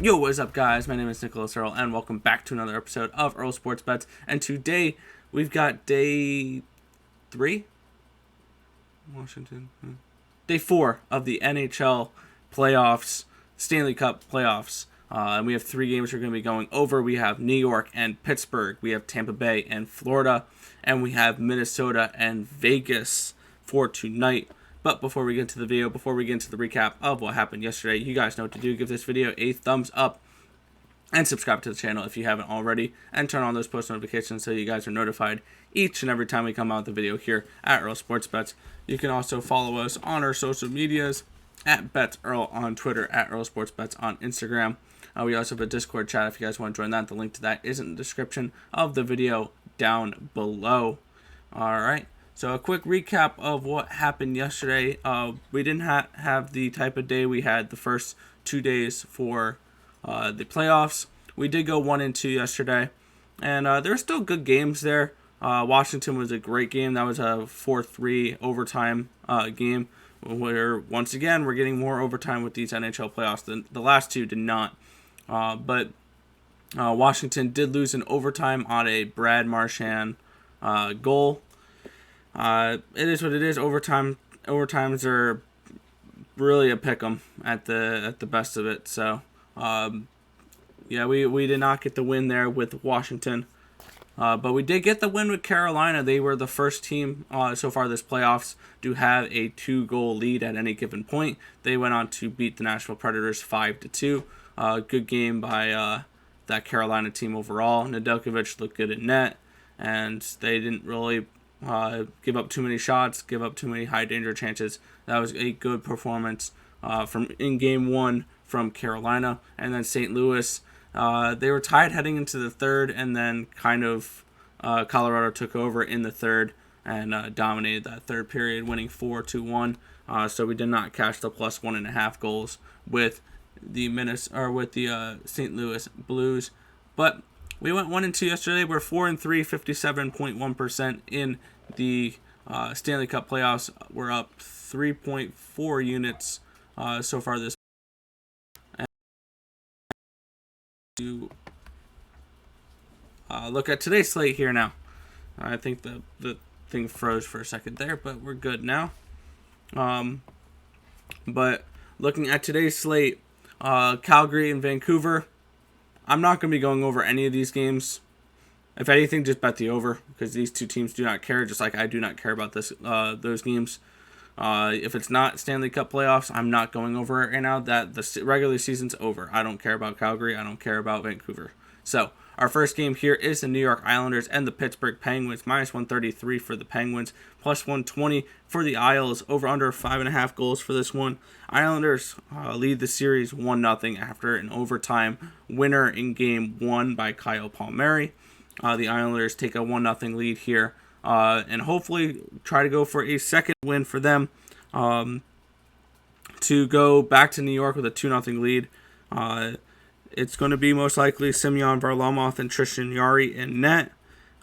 Yo, what is up, guys? My name is Nicholas Earl, and welcome back to another episode of Earl Sports Bets. And today, we've got day 3? Day 4 of the NHL playoffs, Stanley Cup playoffs. And we have 3 games we're going to be going over. We have New York and Pittsburgh. We have Tampa Bay and Florida. And we have Minnesota and Vegas for tonight. But before we get into the video, before we get into the recap of what happened yesterday, you guys know what to do. Give this video a thumbs up and subscribe to the channel if you haven't already. And turn on those post notifications so you guys are notified each and every time we come out with a video here at Earl Sports Bets. You can also follow us on our social medias at BetsEarl on Twitter, at Earl Sports Bets on Instagram. We also have a Discord chat if you guys want to join that. The link to that is in the description of the video down below. Alright, so a quick recap of what happened yesterday. We didn't have the type of day we had the first 2 days for the playoffs. We did go 1-2 yesterday, and there were still good games there. Washington was a great game. That was a 4-3 overtime game, where once again we're getting more overtime with these NHL playoffs than the last 2 did not. But Washington did lose in overtime on a Brad Marchand goal. It is what it is. Overtimes are really a pick'em at the best of it. So yeah, we did not get the win there with Washington, but we did get the win with Carolina. They were the first team so far this playoffs to have a 2-goal lead at any given point. They went on to beat the Nashville Predators 5-2. Good game by that Carolina team overall. Nedeljkovic looked good at net, and they didn't really give up too many shots, give up too many high danger chances. That was a good performance from in game 1 from Carolina. And then St. Louis, they were tied heading into the third, and then kind of Colorado took over in the third and dominated that third period, winning 4-1. So we did not cash the plus 1.5 goals with the St. Louis Blues, but we went 1-2 yesterday. We're 4-3, 57.1% in the Stanley Cup playoffs. We're up 3.4 units so far this. And to look at today's slate here now. I think the thing froze for a second there, but we're good now. But looking at today's slate, Calgary and Vancouver, I'm not going to be going over any of these games. If anything, just bet the over, because these two teams do not care, just like I do not care about those games. If it's not Stanley Cup playoffs, I'm not going over it right now. That the regular season's over. I don't care about Calgary. I don't care about Vancouver. So our first game here is the New York Islanders and the Pittsburgh Penguins. Minus 133 for the Penguins, plus 120 for the Isles. Over under 5.5 goals for this one. Islanders lead the series 1-0 after an overtime winner in game 1 by Kyle Palmieri. The Islanders take a 1-0 lead here, and hopefully try to go for a second win for them to go back to New York with a 2-0 lead. It's going to be most likely Semyon Varlamov and Tristan Jarry in net.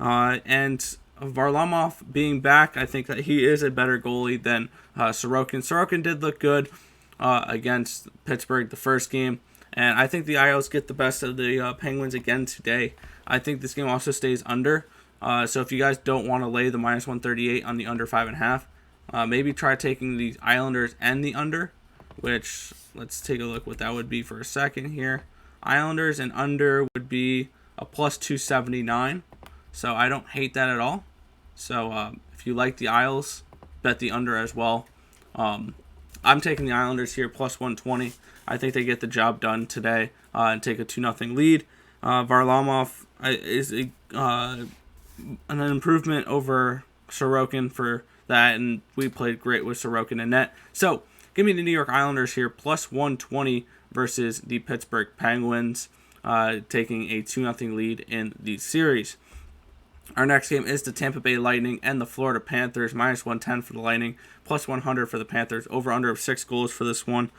And Varlamov being back, I think that he is a better goalie than Sorokin. Sorokin did look good against Pittsburgh the first game, and I think the Isles get the best of the Penguins again today. I think this game also stays under. So if you guys don't want to lay the minus 138 on the under 5.5, maybe try taking the Islanders and the under, which let's take a look what that would be for a second here. Islanders and under would be a plus 279. So I don't hate that at all. So if you like the Isles, bet the under as well. I'm taking the Islanders here, plus 120. I think they get the job done today and take a 2-0 lead. Varlamov is an improvement over Sorokin for that, and we played great with Sorokin in net. So give me the New York Islanders here, plus 120 versus the Pittsburgh Penguins, taking a 2-0 lead in the series. Our next game is the Tampa Bay Lightning and the Florida Panthers. Minus 110 for the Lightning, plus 100 for the Panthers. Over under of 6 goals for this one.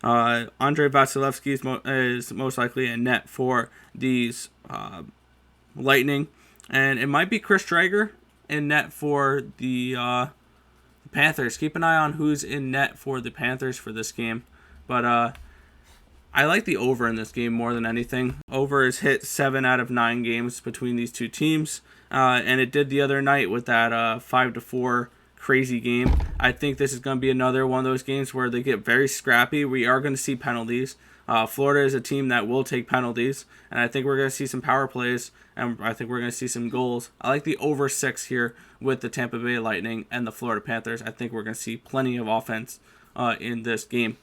Andrei Vasilevsky is most likely a net for these Lightning. And it might be Chris Drager in net for the Panthers. Keep an eye on who's in net for the Panthers for this game. But I like the over in this game more than anything. Over has hit 7 out of 9 games between these two teams, and it did the other night with that 5-4 crazy game. I think this is going to be another one of those games where they get very scrappy. We are going to see penalties. Florida is a team that will take penalties, and I think we're going to see some power plays, and I think we're going to see some goals. I like the over 6 here with the Tampa Bay Lightning and the Florida Panthers. I think we're going to see plenty of offense in this game.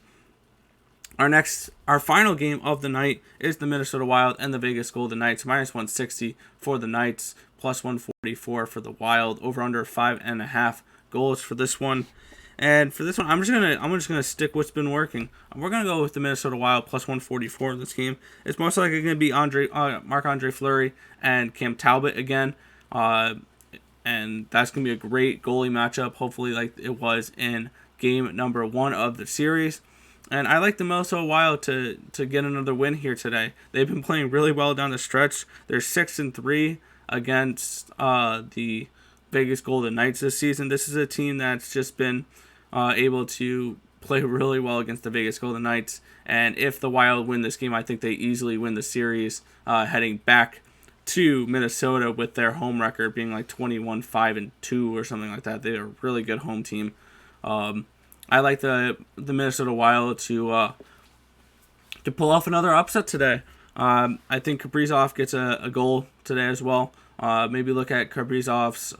Our final game of the night is the Minnesota Wild and the Vegas Golden Knights. -160 for the Knights, +144 for the Wild. Over under 5.5 goals for this one. And for this one, I'm just gonna stick what's been working. We're gonna go with the Minnesota Wild +144 in this game. It's most likely gonna be Marc-Andre Fleury and Cam Talbot again, and that's gonna be a great goalie matchup. Hopefully, like it was in game number 1 of the series. And I like the Minnesota Wild to get another win here today. They've been playing really well down the stretch. They're 6-3 against the Vegas Golden Knights this season. This is a team that's just been able to play really well against the Vegas Golden Knights. And if the Wild win this game, I think they easily win the series heading back to Minnesota with their home record being like 21-5-2 or something like that. They're a really good home team. I like the Minnesota Wild to pull off another upset today. I think Kaprizov gets a goal today as well. Maybe look at Kaprizov's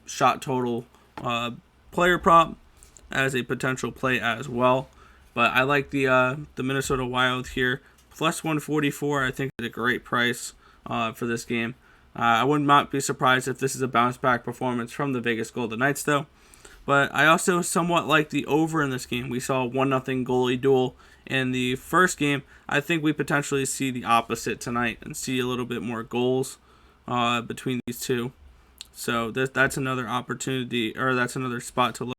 shot total player prop as a potential play as well. But I like the Minnesota Wild here. +144, I think is a great price for this game. I would not be surprised if this is a bounce back performance from the Vegas Golden Knights though. But I also somewhat like the over in this game. We saw a 1-0 goalie duel in the first game. I think we potentially see the opposite tonight and see a little bit more goals between these two. So that's another opportunity, or that's another spot to look.